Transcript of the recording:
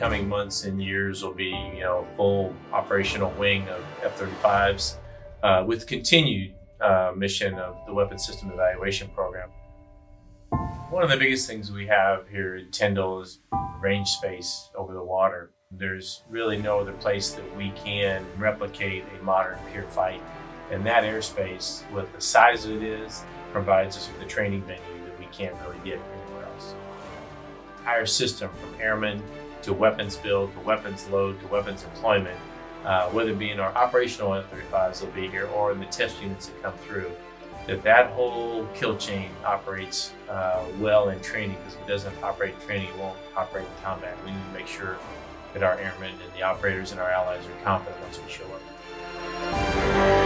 coming months and years will be, full operational wing of F-35s with continued mission of the Weapons System Evaluation Program. One of the biggest things we have here at Tyndall is range space over the water. There's really no other place that we can replicate a modern peer fight. And that airspace, with the size it is, provides us with a training venue that we can't really get anywhere else. Our system, from airmen to weapons build, to weapons load, to weapons deployment, whether it be in our operational F-35s that will be here or in the test units that come through, that whole kill chain operates well in training, because if it doesn't operate in training, it won't operate in combat. We need to make sure that our airmen and the operators and our allies are confident once we show up.